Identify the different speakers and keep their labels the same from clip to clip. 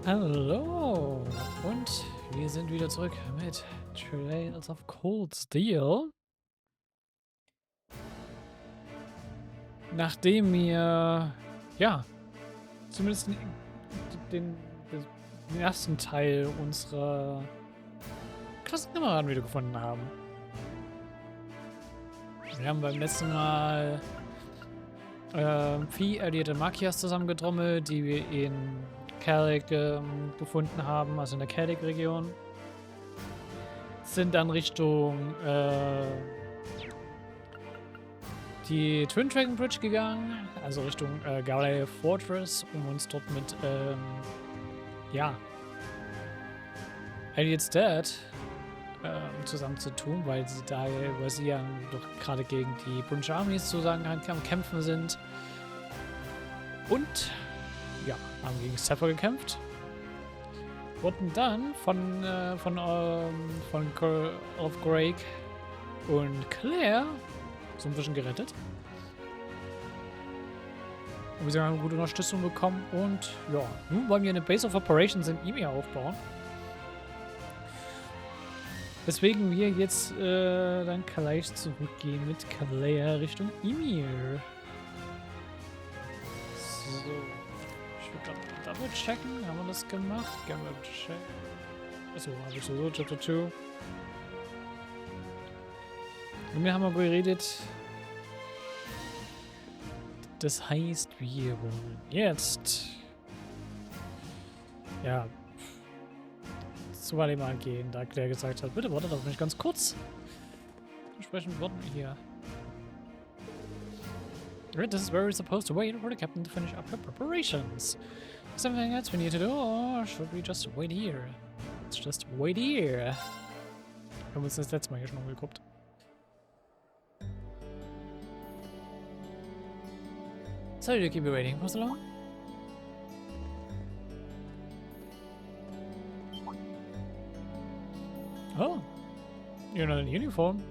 Speaker 1: Hallo und wir sind wieder zurück mit Trails of Cold Steel. Nachdem wir, ja, zumindest den, den ersten Teil unserer Klassenkameraden wiedergefunden haben. Wir haben beim letzten Mal Vieh, Elliot und Makias zusammengetrommelt, die wir in Calais gefunden haben, also in der Calais-Region. Sind dann Richtung die Twin Dragon Bridge gegangen, also Richtung Galway Fortress, um uns dort mit, ja, Elliots Dad zusammenzutun, weil sie ja doch gerade gegen die British Armies sozusagen am Kämpfen sind. Und ja, haben gegen Sepher gekämpft. Wurden dann von of Greg und Claire so ein bisschen gerettet. Und wir haben gute Unterstützung bekommen und ja, nun wollen wir eine Base of Operations in Emir aufbauen. Weswegen wir jetzt dann gleich zurückgehen mit Claire Richtung Emir. So. Ich würde gerade double checken. Haben wir das gemacht? Double check. Achso, habe ich so. Chapter 2. Und wir haben aber geredet. Das heißt, wir wollen jetzt. Ja. Zu Valimar gehen, da Claire gesagt hat, bitte wartet auf mich ganz kurz. Entsprechend warten wir hier. This is where we're supposed to wait for the captain to finish up her preparations. Is there anything else we need to do, or should we just wait here? Let's just wait here. Wir haben uns das letzte Mal hier schon umgeguckt. Sorry to keep you waiting for so long. Oh, you're not in uniform.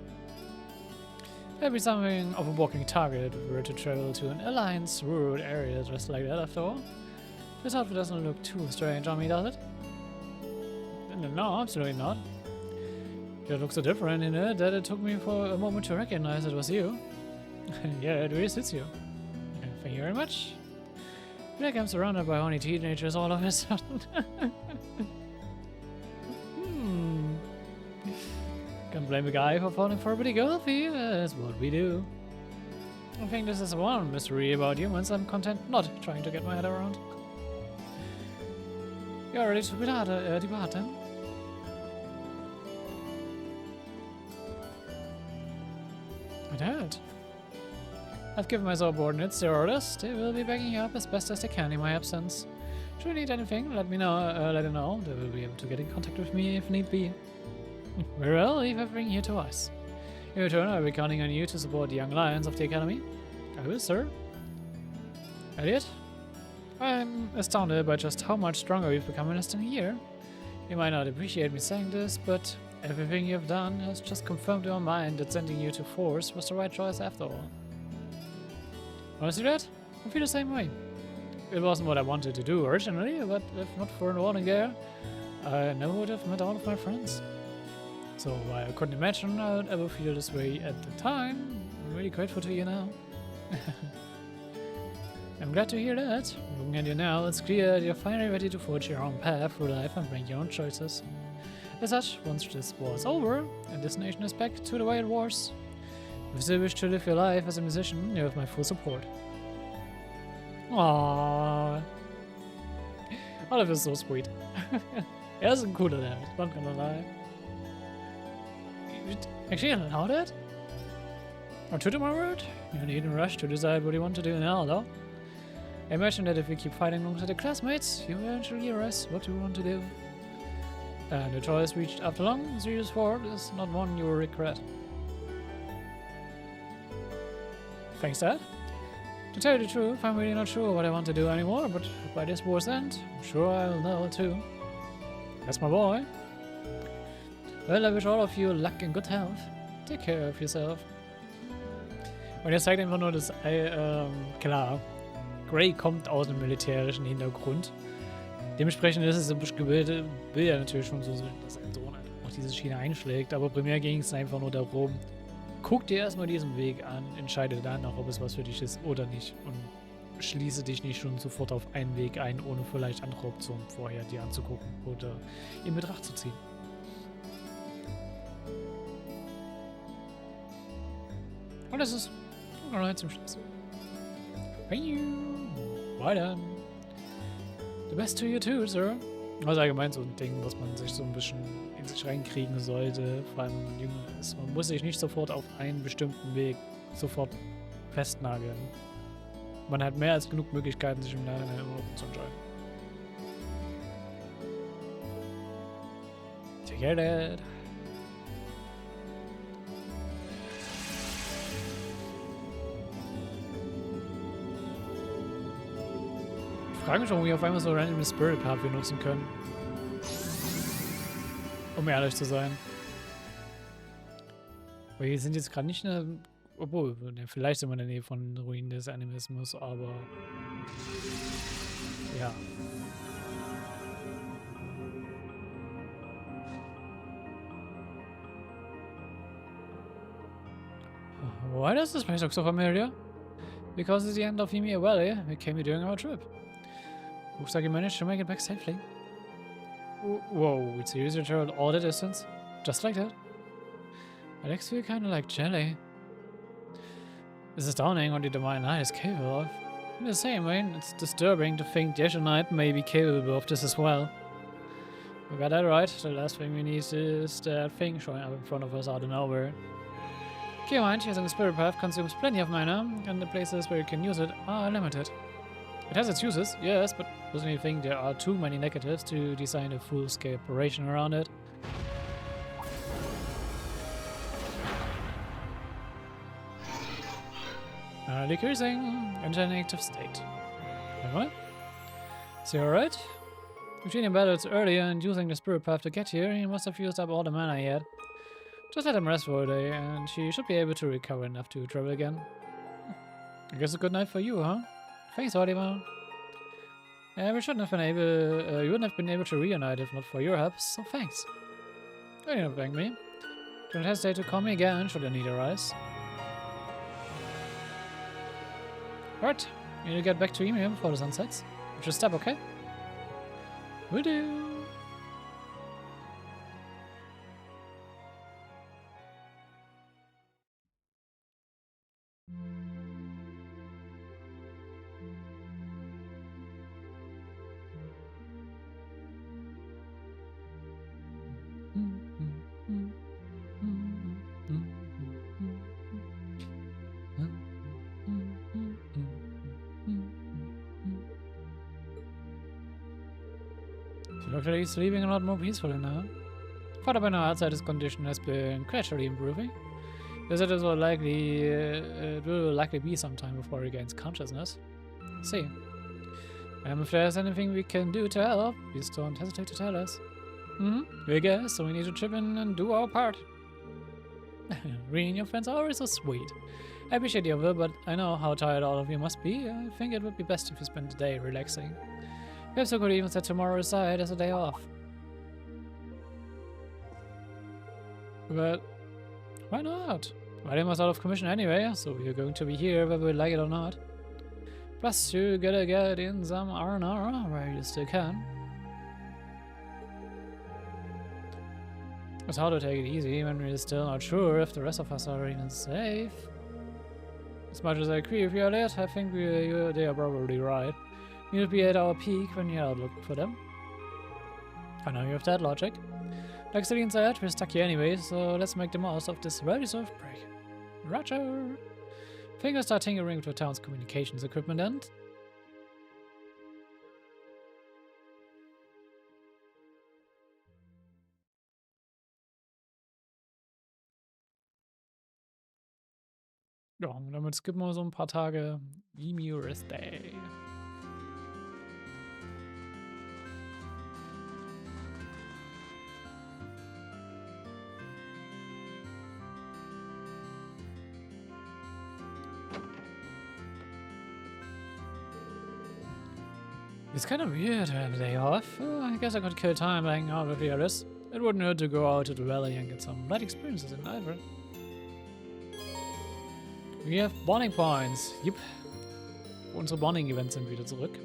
Speaker 1: There'll be something of a walking target if we were to travel to an Alliance rural area just like that after all. This outfit doesn't look too strange on me, does it? No, absolutely not. You look so different in it that it took me for a moment to recognize it was you. Yeah, it really suits you. Thank you very much. I feel like I'm surrounded by horny teenagers all of a sudden. Can't blame a guy for falling for a pretty girl, that's what we do. I think this is one mystery about humans I'm content not trying to get my head around. You're ready to depart then? My dad. I've given my subordinates their orders. They will be backing you up as best as they can in my absence. Should you need anything, let them know. They will be able to get in contact with me if need be. Very well, leave everything here to us. In return, I'll be counting on you to support the young lions of the Academy. I will, sir. Elliot? I'm astounded by just how much stronger you've become in less than a year. You might not appreciate me saying this, but everything you've done has just confirmed in my mind that sending you to Force was the right choice after all. Honestly, Dad, I feel the same way. It wasn't what I wanted to do originally, but if not for an warning there, I never would have met all of my friends. So while I couldn't imagine I would ever feel this way at the time, I'm really grateful to you now. I'm glad to hear that. Looking at you now, it's clear that you're finally ready to forge your own path through life and make your own choices. As such, once this war is over, and this nation is back to the way it was, if you still wish to live your life as a musician, you have my full support. Aww. Oh, that feels so sweet. Er ist ein cooler Dad, not gonna lie. Actually, allow that? Or to do my word? You needn't rush to decide what you want to do now, though. I imagine that if we keep fighting alongside the classmates, you will eventually realize what you want to do. And the choice reached after long, serious thought is not one you will regret. Thanks, Dad. To tell you the truth, I'm really not sure what I want to do anymore, but by this war's end, I'm sure I'll know too. That's my boy. Well, I wish all of you luck and good health. Take care of yourself. Und er zeigt einfach nur, dass, klar, Gray kommt aus einem militärischen Hintergrund. Dementsprechend ist es ein bisschen gebildet, will ja natürlich schon so, dass sein Sohn halt auch diese Schiene einschlägt, aber primär ging es einfach nur darum, guck dir erstmal diesen Weg an, entscheide dann auch, ob es was für dich ist oder nicht und schließe dich nicht schon sofort auf einen Weg ein, ohne vielleicht andere Optionen vorher dir anzugucken oder in Betracht zu ziehen. Und das ist noch zum Schluss. Weiter. The best to you too, sir. Also allgemein so ein Ding, was man sich so ein bisschen in sich reinkriegen sollte, vor allem wenn man jünger ist. Man muss sich nicht sofort auf einen bestimmten Weg sofort festnageln. Man hat mehr als genug Möglichkeiten, sich im Nachhinein immer noch zu entscheiden. To get it. Ich frage mich, warum wir auf einmal so random Spirit Path benutzen können. Um ehrlich zu sein. Weil wir sind jetzt gerade nicht in der... Obwohl, vielleicht sind wir in der Nähe von Ruinen des Animismus, aber... Ja. Why does this place look so familiar? Because it's the end of Valimar Valley, we came here during our trip. Looks like you managed to make it back safely. Whoa, we seriously traveled all the distance? Just like that? My legs feel kinda like jelly. It's astounding what the divine light is capable of. In the same way, it's disturbing to think the Azure Knight may be capable of this as well. We got that right. The last thing we need is that thing showing up in front of us out of nowhere. Keep in mind, using the Spirit Path consumes plenty of mana, and the places where you can use it are limited. It has its uses, yes, but doesn't you think there are too many negatives to design a full-scale operation around it? Decreasing into an active state. What? Is he alright? Between battles earlier and using the Spirit Path to get here, he must have used up all the mana he had. Just let him rest for a day, and he should be able to recover enough to travel again. I guess a good night for you, huh? Thanks, Valimar. We shouldn't have been able, you wouldn't have been able to reunite if not for your help, so thanks. You don't thank me. Don't hesitate to call me again should a need arise. Alright, we need to get back to Ymir before the sun sets. We should step, okay? Will do. Actually sleeping a lot more peacefully now. Father by now outside his condition has been gradually improving. As it is likely, it will likely be some time before he regains consciousness. See. If there's anything we can do to help, please don't hesitate to tell us. We guess, so we need to chip in and do our part. Reading your friends are always so sweet. I appreciate your will, but I know how tired all of you must be. I think it would be best if you spend the day relaxing. Perhaps I could even set tomorrow aside as a day off. But why not? Valimar's out of commission anyway, so you're going to be here whether we like it or not. Plus, you gotta get in some R&R where you still can. It's hard to take it easy when we're still not sure if the rest of us are even safe. As much as I agree with you, Elliot, I think they are probably right. We'll be at our peak when you're out looking for them. I know you have that logic. Like Celine said, we're stuck here anyway, so let's make the most of this well-deserved break. Roger! Think I'll start tinkering with the town's communications equipment and... Ja, und damit skippen wir so ein paar Tage Valimar Day. It's kind of weird to have a day off. I guess I could kill time hanging out with the others. It wouldn't hurt to go out to the valley and get some light experiences in either. We have Bonding Points. Yep. Unsere Bonding-Events sind wieder zurück.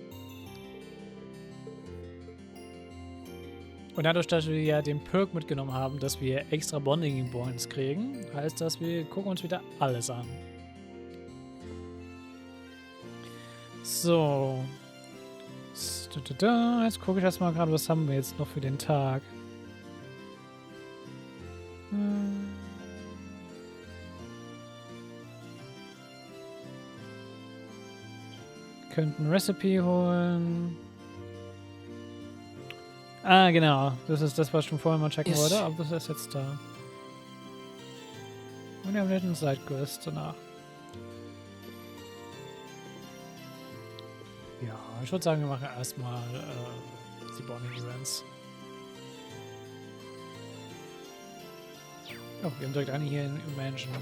Speaker 1: Und dadurch, dass wir ja den Perk mitgenommen haben, dass wir extra Bonding Points kriegen, heißt das, wir gucken uns wieder alles an. So. Jetzt gucke ich erstmal gerade, was haben wir jetzt noch für den Tag. Könnten Recipe holen. Ah, genau. Das ist das, was ich schon vorher mal checken wollte, aber das ist jetzt da. Und wir haben nicht einen Sidequest danach. Ja, ich würde sagen, wir machen erstmal die Bonding Events. Oh, wir haben direkt eine hier in Mansion.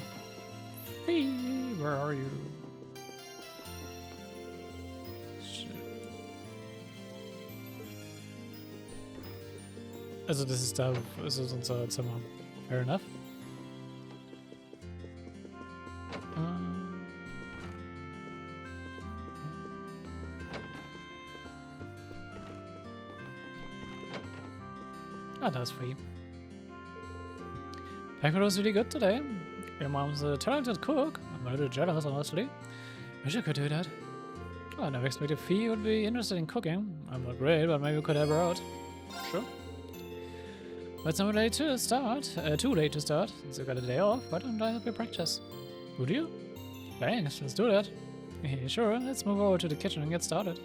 Speaker 1: Hey, where are you? Also das ist da, das ist unser Zimmer. Fair enough. Ah, that's free. Packer was really good today. Your mom's a talented cook. I'm a little jealous, honestly. Wish I could do that. Oh, I never expected Fee would be interested in cooking. I'm not great, but maybe we could help her out. Sure. But it's not late to start. Too late to start. Since you got a day off, why don't I help you practice? Would you? Thanks, let's do that. Sure, let's move over to the kitchen and get started.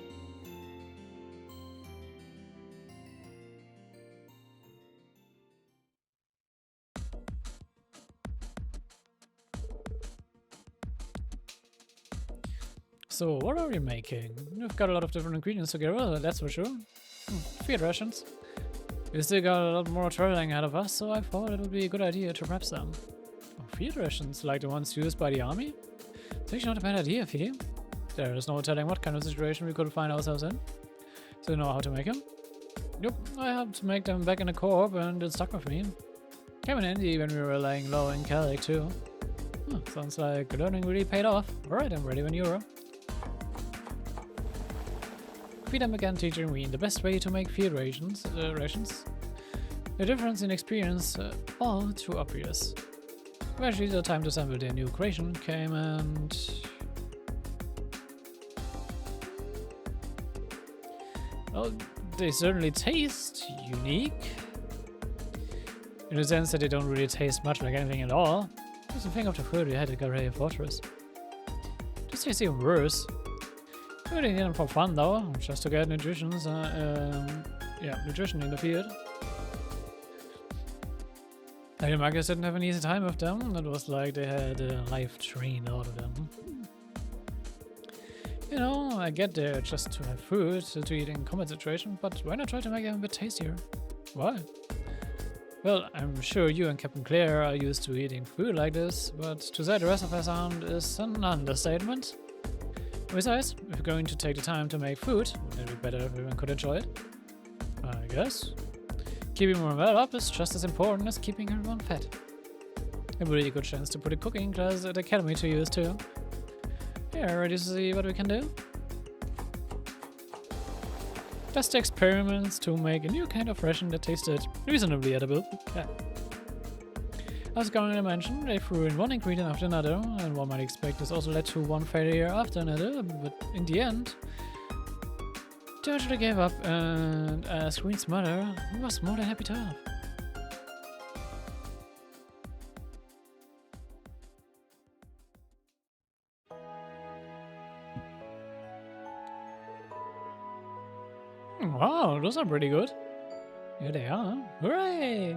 Speaker 1: So, what are we making? We've got a lot of different ingredients together, that's for sure. Feed rations. We still got a lot more traveling ahead of us, so I thought it would be a good idea to prep some. Oh, feed rations, like the ones used by the army? It's actually not a bad idea, Fee. There is no telling what kind of situation we could find ourselves in. So you know how to make them? Yep, I helped to make them back in the co-op and it stuck with me. Came in handy when we were laying low in Calic too. Sounds like learning really paid off. Alright, I'm ready when you are. Peter began teaching me the best way to make field rations. The difference in experience, all too obvious. Eventually the time to assemble their new creation came and... Well, they certainly taste unique. In the sense that they don't really taste much like anything at all. Just think of the food we had at Garaya Fortress. This tastes even worse. We didn't get them for fun though, just to get nutrition in the field. The Marcus didn't have an easy time with them. It was like they had a life train out of them. You know, I get there just to have food to eat in combat situation, but why not try to make them a bit tastier? Why? Well, I'm sure you and Captain Claire are used to eating food like this, but to say the rest of us aren't is an understatement. Besides, if you're going to take the time to make food, wouldn't it be better if everyone could enjoy it? I guess. Keeping everyone well up is just as important as keeping everyone fed. A really good chance to put a cooking class at the academy to use too. Yeah, ready to see what we can do? Just experiments to make a new kind of ration that tasted reasonably edible. Yeah. I was going to mention, they threw in one ingredient after another, and one might expect this also led to one failure after another, but in the end, they actually gave up, and as Queen's mother was more than happy to help. Wow, those are pretty good. Here they are. Hooray!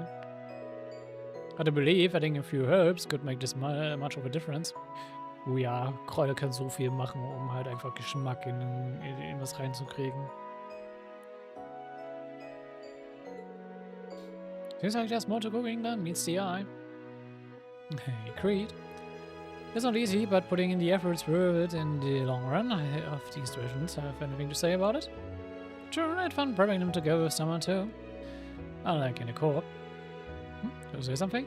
Speaker 1: I believe adding a few herbs could make this much of a difference. Oh ja, Kräuter können so viel machen, um halt einfach Geschmack in was reinzukriegen. Seems like there's more to cooking than meets the eye. Hey, Creed. It's not easy, but putting in the effort's worth it in the long run. Of these versions, have anything to say about it? Sure, I had fun prepping them to go with someone too. Unlike in a co-op. Did you say something?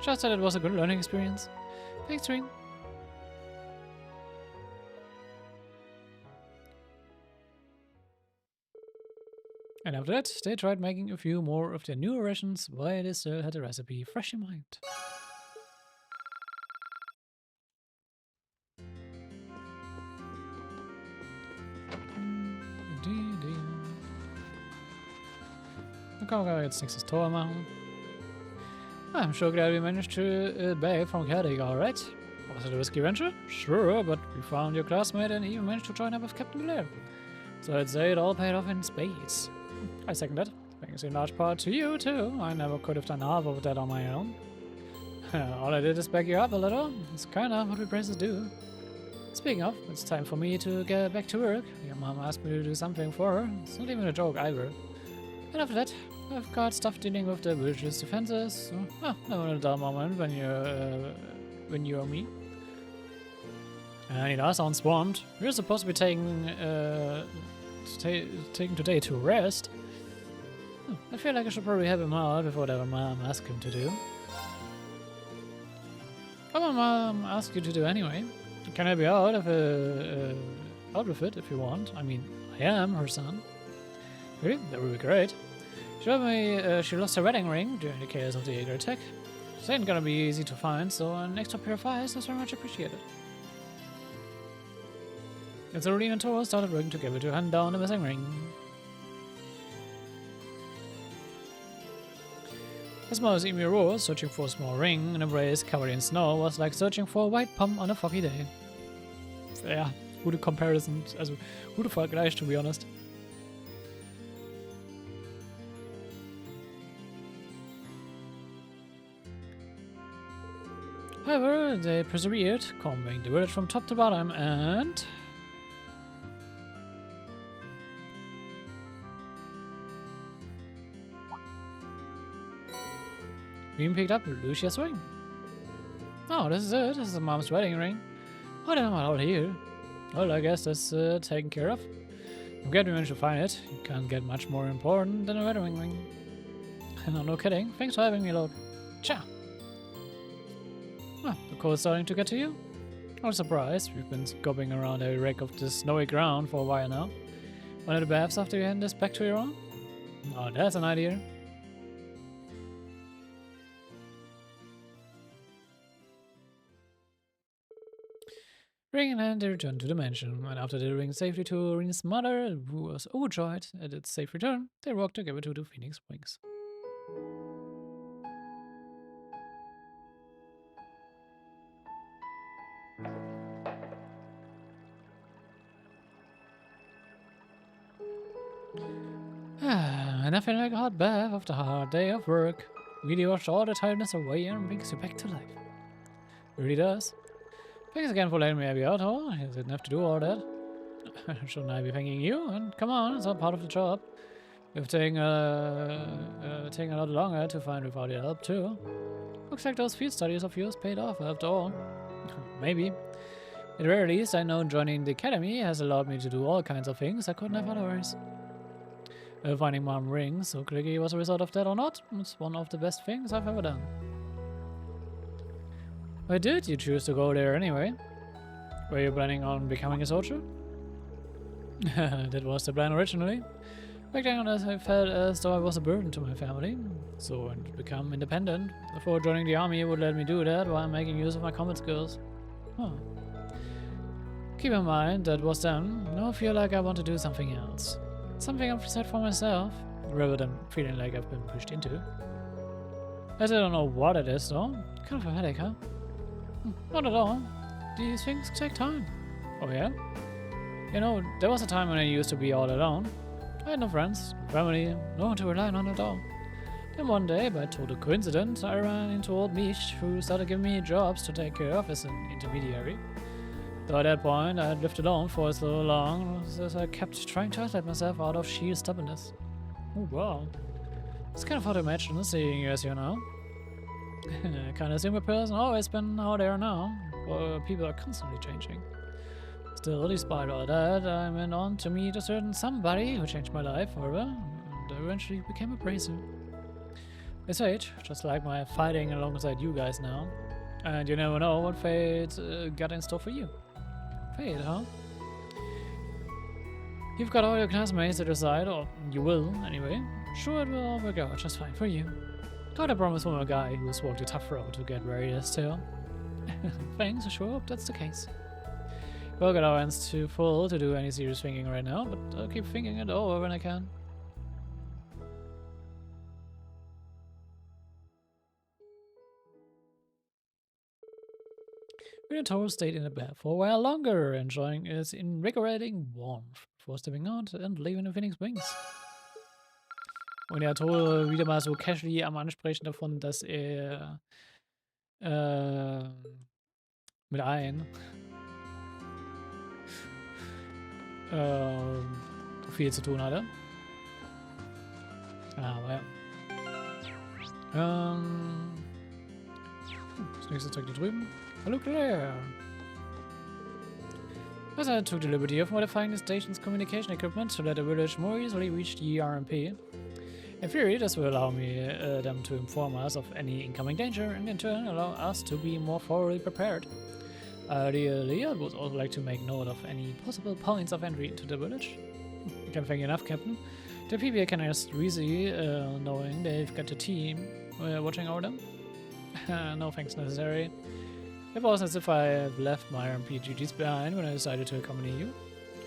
Speaker 1: Just said it was a good learning experience. Thanks, Ring. And after that, they tried making a few more of their newer rations while they still had the recipe fresh in mind. Dann können wir jetzt nächstes Tor machen. I'm sure glad we managed to back from Cardigan, alright? Was it a risky venture? Sure, but we found your classmate and even managed to join up with Captain Blair. So I'd say it all paid off in spades. I second that. Thanks in large part to you, too. I never could have done half of that on my own. All I did is back you up a little. It's kind of what we praisers do. Speaking of, it's time for me to get back to work. Your mom asked me to do something for her. It's not even a joke either. And after that, I've got stuff dealing with the village's defenses. So, never a dull moment when you're me. And it sounds swamped. We're supposed to be taking today to rest. I feel like I should probably help him out with whatever Mom asked him to do. What will Mom ask you to do anyway? Can I be out of out with it if you want? I mean, I am her son. Really? That would be great. She told me she lost her wedding ring during the chaos of the Jaeger attack. It ain't gonna be easy to find, so an extra pair of eyes is very much appreciated. And so Roline and Thors started working together to hunt down the missing ring. As small as Emir Rose, searching for a small ring in a place covered in snow was like searching for a white pom on a foggy day. Yeah, gute Comparison, also gute Vergleich, to be honest. However, they persevered, combing the village from top to bottom, and Beam picked up Lucia's ring. Oh, this is it. This is Mom's wedding ring. What am I out here? Well, I guess that's taken care of. I'm glad we managed to find it. You can't get much more important than a wedding ring. No kidding. Thanks for having me, Lord. Ciao. Ah, the cold's starting to get to you? No surprise. We've been scoping around every wreck of this snowy ground for a while now. One of the baths after you hand this back to your own? Oh, that's an idea. Ring in hand, they returned to the mansion, and after delivering safely to Ring's mother, who was overjoyed at its safe return, they walked together to the Phoenix Wings. Nothing like a hot bath after a hard day of work. Really washes all the tiredness away and brings you back to life. It really does. Thanks again for letting me have you out, huh? I didn't have to do all that. Shouldn't I be thanking you? And come on, it's all part of the job. You've taken a lot longer to find without your help, too. Looks like those field studies of yours paid off after all. Maybe. At the very least, I know joining the academy has allowed me to do all kinds of things I couldn't have otherwise. Finding Mom rings so quickly was a result of that or not, it's one of the best things I've ever done. Why did you choose to go there anyway? Were you planning on becoming a soldier? That was the plan originally. Back then I felt as though I was a burden to my family, so I'd become independent. Before joining the army would let me do that while making use of my combat skills. Huh. Keep in mind that was then. Now I feel like I want to do something else. Something I've set for myself, rather than feeling like I've been pushed into. I still don't know what it is though. Kind of a headache, huh? Not at all. These things take time. Oh yeah? You know, there was a time when I used to be all alone. I had no friends, no family, no one to rely on at all. Then one day, by total coincidence, I ran into old Mich, who started giving me jobs to take care of as an intermediary. Though at that point, I had lived alone for so long, as I kept trying to isolate myself out of sheer stubbornness. Oh wow. It's kind of hard to imagine seeing you as you are now. I kinda assume a person always been how they are now, or people are constantly changing. Still, despite all that, I went on to meet a certain somebody who changed my life forever, and eventually became a bracer. It's fate, just like my fighting alongside you guys now. And you never know what fate got in store for you. Fate, huh? You've got all your classmates at your side, or you will, anyway. Sure, it will all work out just fine for you. Got a promise from a guy who's walked a tough road to get where he is still. Thanks, I sure hope that's the case. We'll get our hands too full to do any serious thinking right now, but I'll keep thinking it over when I can. We and Thors stayed in the bed for a while longer, enjoying its invigorating warmth, before stepping out and leaving the Phoenix Wings. Und er hat wieder mal so casually am Ansprechen davon, dass er mit so viel zu tun hatte. Aber ja. Das nächste Zeug hier drüben. Hello, Claire. As I took the liberty of modifying the station's communication equipment to let the village more easily reach the RMP. In theory, this will allow them to inform us of any incoming danger and in turn allow us to be more thoroughly prepared. Ideally, I would also like to make note of any possible points of entry to the village. Okay, thank you enough, Captain. The PBA can rest easy knowing they've got a team watching over them. No thanks necessary. It wasn't as if I have left my RMP duties behind when I decided to accompany you.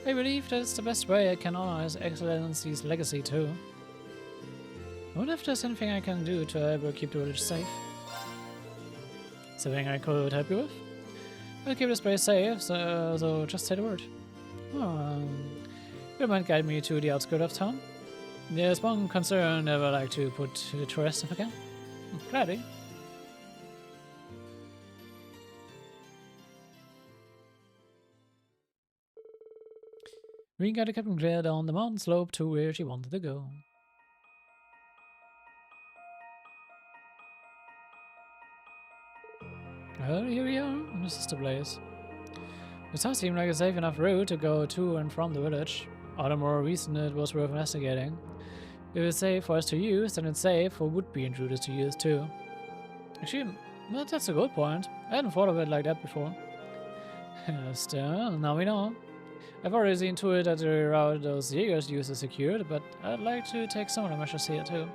Speaker 1: I believe that it's the best way I can honor His Excellency's legacy too. I wonder if there's anything I can do to help keep the village safe. Something I could help you with? I'll keep this place safe, so just say the word. You might guide me to the outskirts of town? There's one concern I would like to put to rest if I can. Gladly. We guided Captain Claire down the mountain slope to where she wanted to go. Well, here we are, and this is the place. It does seem like a safe enough route to go to and from the village. All the more reason it was worth investigating. If it's safe for us to use, then it's safe for would-be intruders to use too. Actually, well, that's a good point. I hadn't thought of it like that before. Still, now we know. I've already seen to it that the route those Jaegers use is secured, but I'd like to take some of the measures here too.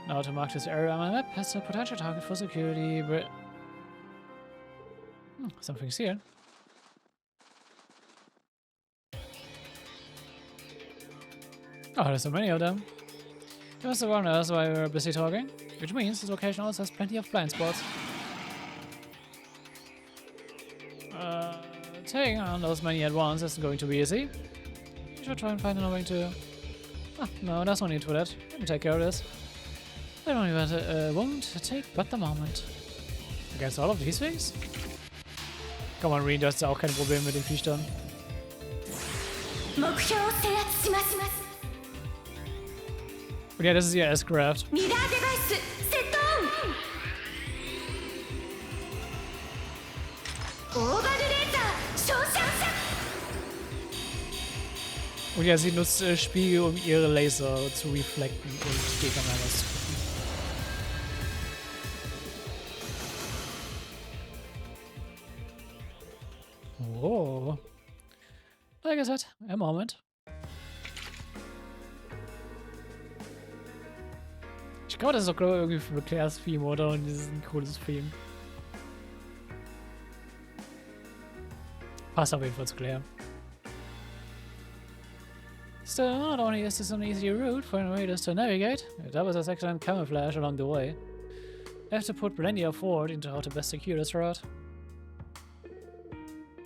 Speaker 1: Now to mark this area on my map as a potential target for security, but... something's here. Oh, there's so many of them. They must have warned us while we were busy talking, which means this location also has plenty of blind spots. Taking on those many at once isn't going to be easy. You should try and find another way to... Oh, no, there's no need for that. Let me take care of this. I don't even won't take but the moment. Against all of these things? Komm on, Reen, du hast ja auch kein Problem mit den Viechern. Und ja, das ist ihr S-Craft. Und ja, sie nutzt Spiegel, um ihre Laser zu reflekten und Gegner was zu gucken. Oh. Like I said, a moment. Ich glaube, das ist auch irgendwie für Claires Theme, oder? Und das ist ein cooles Theme. Passt auf jeden Fall zu Claire. Still, not only is this an easy route for invaders to navigate, it offers us excellent camouflage along the way. I have to put plenty of thought into how to best secure this route.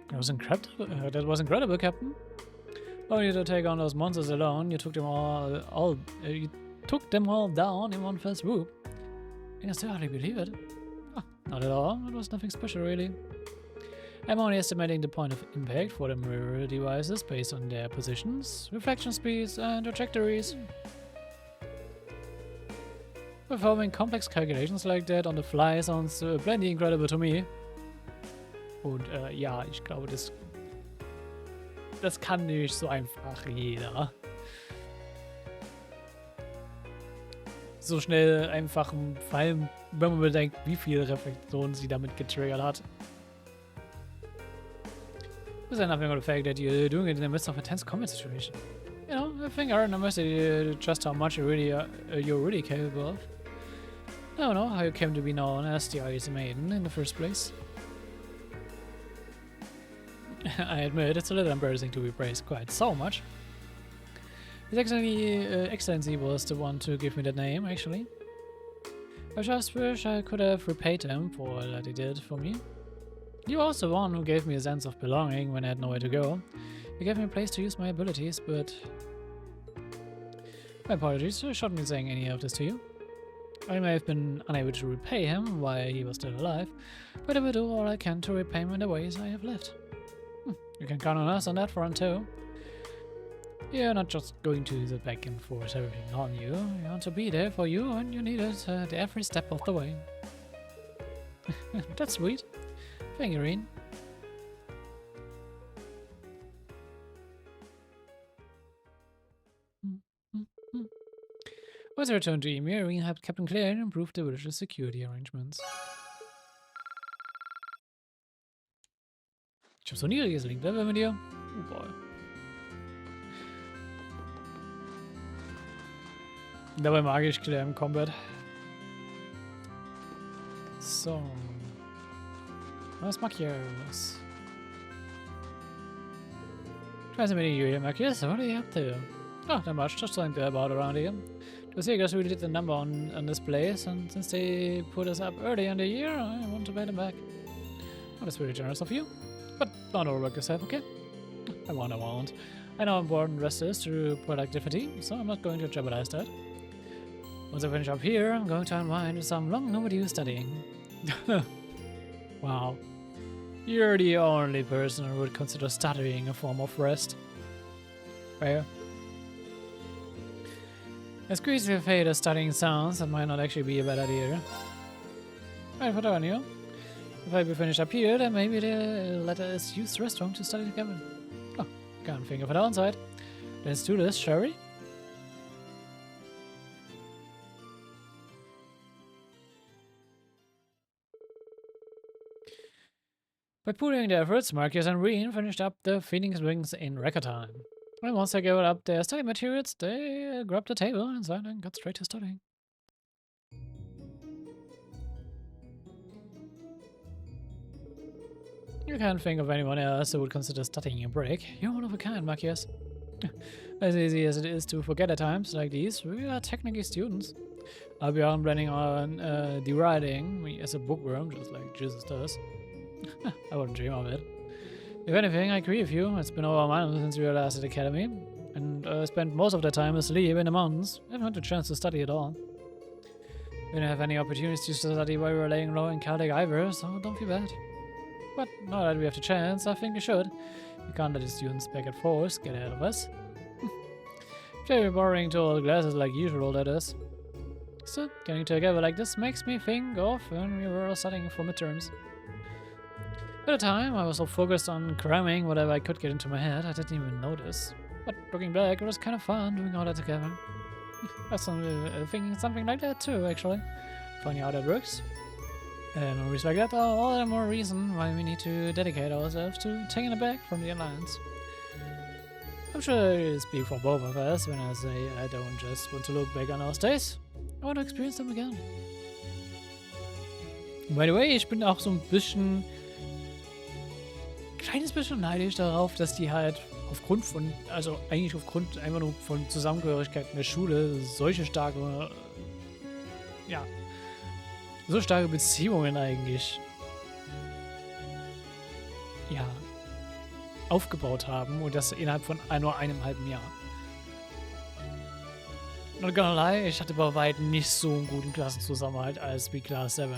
Speaker 1: That was incredible, Captain. Only to take on those monsters alone, you took them all down in one fell swoop. I can still hardly believe it. Oh, not at all. It was nothing special, really. I'm only estimating the point of impact for the mirror devices based on their positions, reflection speeds, and trajectories. Performing complex calculations like that on the fly sounds plenty incredible to me. Und ja, ich glaube, das das kann nicht so einfach jeder. So schnell einfach, vor allem, wenn man bedenkt, wie viele Reflexionen sie damit getriggert hat. This is nothing of the fact that you're doing it in the midst of a tense combat situation. You know, I think I underestimated just how much you're really capable of. I don't know how you came to be known as the Ice Maiden in the first place. I admit it's a little embarrassing to be praised quite so much. His Excellency was the one to give me that name, actually. I just wish I could have repaid him for all that he did for me. He was the one who gave me a sense of belonging when I had nowhere to go. He gave me a place to use my abilities, but... My apologies, I shouldn't be saying any of this to you. I may have been unable to repay him while he was still alive, but I will do all I can to repay him in the ways I have lived. You can count on us on that front too. You're not just going to sit back and force everything on you. You want to be there for you and you need it at every step of the way. That's sweet. Thank you, Reen. Once I returned to Emir, Reen helped Captain Claire and improved the village's security arrangements. Ich hab so niedriges Link-Level mit dir. Oh boy. Dabei mag ich Claire im Combat. So. Was mag hier was? Twice a minute you here, Marcus. What are you up to? Oh, not much. Just something about around here. The Seagulls really did the number on this place, and since they put us up early in the year, I want to pay them back. Well, that's very generous of you. But don't overwork yourself, okay? I won't. I know how important rest is to productivity, so I'm not going to jeopardize that. Once I finish up here, I'm going to unwind with some long overdue studying. Wow. You're the only person who would consider studying a form of rest. Fair. As crazy of fate as studying sounds, that might not actually be a bad idea. Right, what on you? If I be finished up here, then maybe they'll let us use the restaurant to study together. Oh, can't think of a downside. Let's do this, shall we? By pooling their efforts, Marcus and Reen finished up the feeding rings in record time. And once they gathered up their study materials, they grabbed the table inside and got straight to studying. You can't think of anyone else who would consider studying a break. You're one of a kind, Marcus. As easy as it is to forget at times like these, we are technically students. I'll be on planning on deriding me as a bookworm, just like Jesus does. I wouldn't dream of it. If anything, I agree with you. It's been over a month since we were last at the academy, and I spent most of the time asleep in the mountains. I haven't had a chance to study at all. We didn't have any opportunities to study while we were laying low in Celtic Ivor, so don't feel bad. But now that we have the chance, I think we should. We can't let the students back at force get ahead of us. Very boring to old glasses like usual, that is. So, getting together like this makes me think of when we were studying for midterms. At the time, I was so focused on cramming whatever I could get into my head, I didn't even notice. But looking back, it was kind of fun doing all that together. I was thinking something like that too, actually. Funny how that works. And when we like that, all the more reason why we need to dedicate ourselves to taking it back from the Alliance. I'm sure I speak for both of us when I say I don't just want to look back on those days. I want to experience them again. By the way, ich bin auch so ein bisschen... kleines bisschen neidisch darauf, dass die halt aufgrund von, also eigentlich aufgrund einfach nur von Zusammengehörigkeit in der Schule solche starke, ja, so starke Beziehungen eigentlich, ja, aufgebaut haben und das innerhalb von nur einem halben Jahr. Not gonna lie, ich hatte bei weitem nicht so einen guten Klassenzusammenhalt als wie Class 7.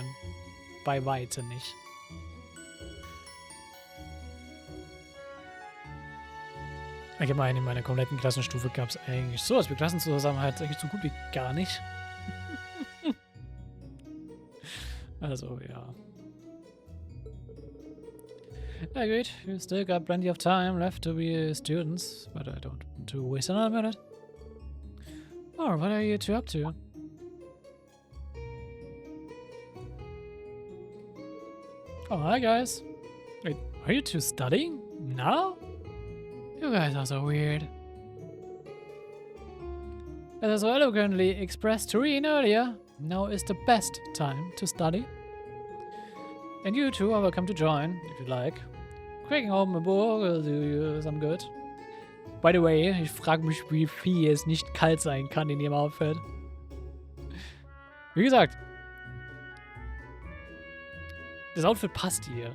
Speaker 1: Bei weitem nicht. Allgemein in meiner kompletten Klassenstufe gab es eigentlich sowas wie Klassenzusammenhalt eigentlich so gut wie gar nicht. Also, ja. Agreed. You still got plenty of time left to be students, but I don't want to waste another minute. Oh, what are you two up to? Oh, hi guys. Wait, are you two studying? Now? You guys are so weird. As I so eloquently expressed to Reen earlier, now is the best time to study. And you two are welcome to join, if you like. Cracking open a book will do you some good. By the way, ich frage mich, wie viel es nicht kalt sein kann in ihrem Outfit. Wie gesagt, das Outfit passt ihr.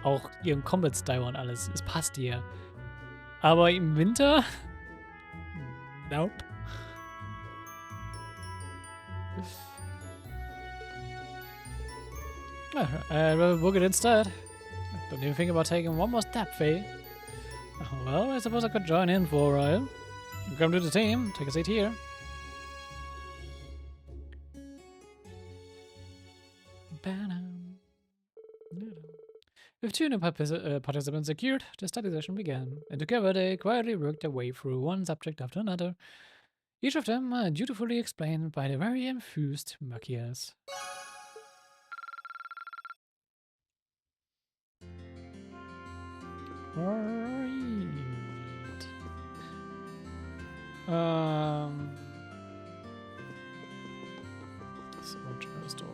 Speaker 1: Auch ihren Combat-Style und alles. Es passt ihr. Aber im Winter? Nope. I'd rather book it instead. Don't even think about taking one more step, Faye. Well, I suppose I could join in for a while. Welcome to the team. Take a seat here. With two new participants secured, the study session began, and together they quietly worked their way through one subject after another, each of them dutifully explained by the very enthused Machias. Right. Store.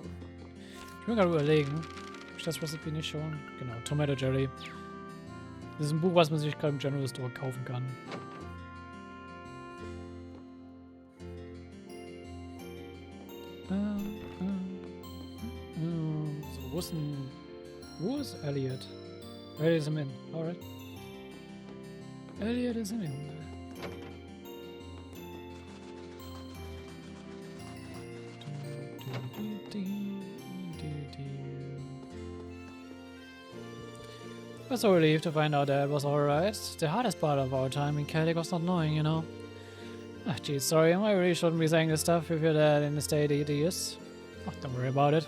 Speaker 1: Ich will gerade überlegen, ob ich das Recipe nicht schon. Genau, Tomato Jelly. Das ist ein Buch, was man sich gerade im General Store kaufen kann. So, wo ist Elliot? Elliot is in. Alright. Elliot is in. I was so relieved to find out that it was alright. The hardest part of our time in Celtic was not knowing, you know. Ah, geez, sorry, I really shouldn't be saying this stuff if you're dad in the state he is. Oh, don't worry about it.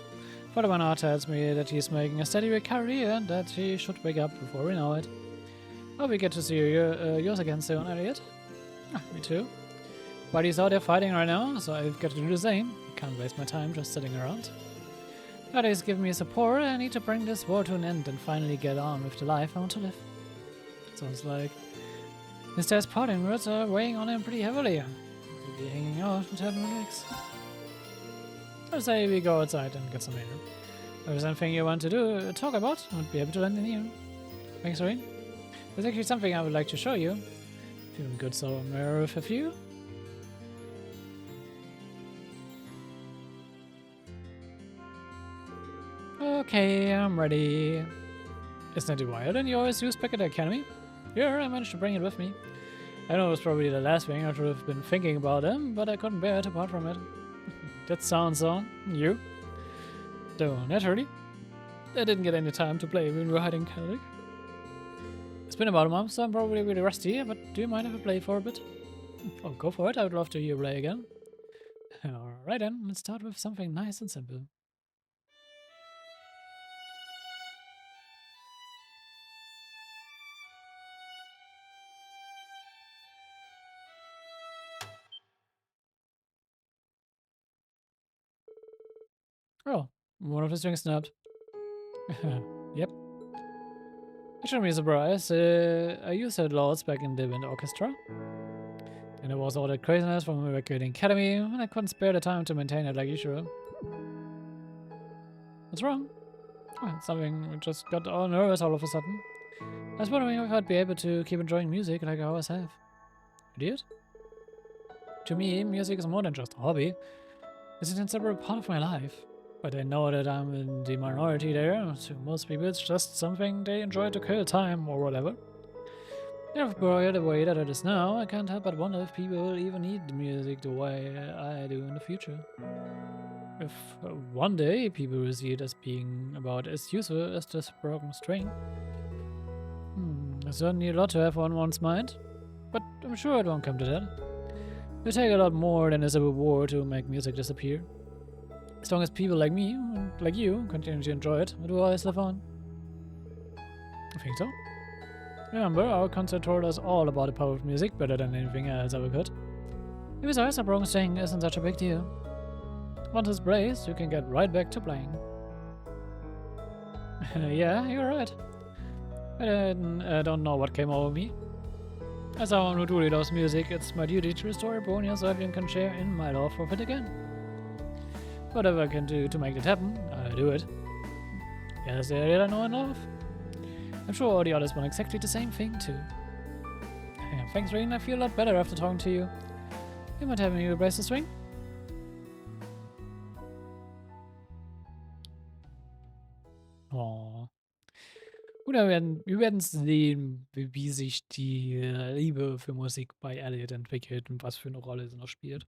Speaker 1: Valimar tells me that he's making a steady career and that he should wake up before we know it. Hope we get to see yours again soon, Elliot. Ah, me too. But he's out there fighting right now, so I've got to do the same. I can't waste my time just sitting around. But he's giving me support, and I need to bring this war to an end and finally get on with the life I want to live. Sounds like his dad's parting words are weighing on him pretty heavily. He'll be hanging out with having relax. I'll say we go outside and get some air. If there's anything you want to talk about, I'd be able to lend an ear. Thanks, Rain. There's actually something I would like to show you. Feeling good somewhere with a few? Okay, I'm ready. Isn't that the violin you always use back at the academy? Yeah, I managed to bring it with me. I know it was probably the last thing I should have been thinking about them, but I couldn't bear it apart from it. That sounds on you. Though, naturally, I didn't get any time to play when we were hiding Celtic. It's been about a month, so I'm probably really rusty, but do you mind if I play for a bit? Oh, go for it. I would love to hear you play again. Alright then, let's start with something nice and simple. Oh, one of the strings snapped. Yep. It shouldn't be a surprise. I used that loads back in the wind orchestra. And there was all that craziness from evacuating academy, and I couldn't spare the time to maintain it like usual. What's wrong? Oh, something just got all nervous all of a sudden. I was wondering if I'd be able to keep enjoying music like I always have. Idiot? To me, music is more than just a hobby. It's an inseparable part of my life. But I know that I'm in the minority there. To most people, it's just something they enjoy to kill time or whatever. If buried the way that it is now, I can't help but wonder if people will even need the music the way I do in the future. If one day people will see it as being about as useful as this broken string. There's certainly a lot to have on one's mind, but I'm sure it won't come to that. It'll take a lot more than a civil war to make music disappear. As long as people like me, and like you, continue to enjoy it will always live on. I think so. Remember, our concert told us all about the power of music better than anything else ever could. Besides, a broken string isn't such a big deal. Once it's braced, you can get right back to playing. Yeah, you're right. I don't know what came over me. As someone who truly loves music, it's my duty to restore a bone so everyone can share in my love for it again. Whatever I can do to make that happen, I'll do it. Yes, the area I know and love. I'm sure all the others want exactly the same thing too. Yeah, thanks, Rain. I feel a lot better after talking to you. You might have me replace the string? Oh. Oder wir werden sehen, wie sich die Liebe für Musik bei Elliot entwickelt und was für eine Rolle sie noch spielt.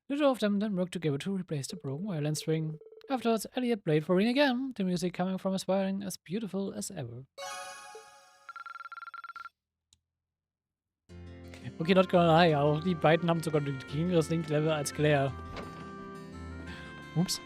Speaker 1: The two of them then worked together to replace the broken violin string. Afterwards, Elliot played for Rain again, the music coming from his violin as beautiful as ever. Okay, not gonna lie, auch die beiden haben sogar ein geringeres Link-Level als Claire. Ups.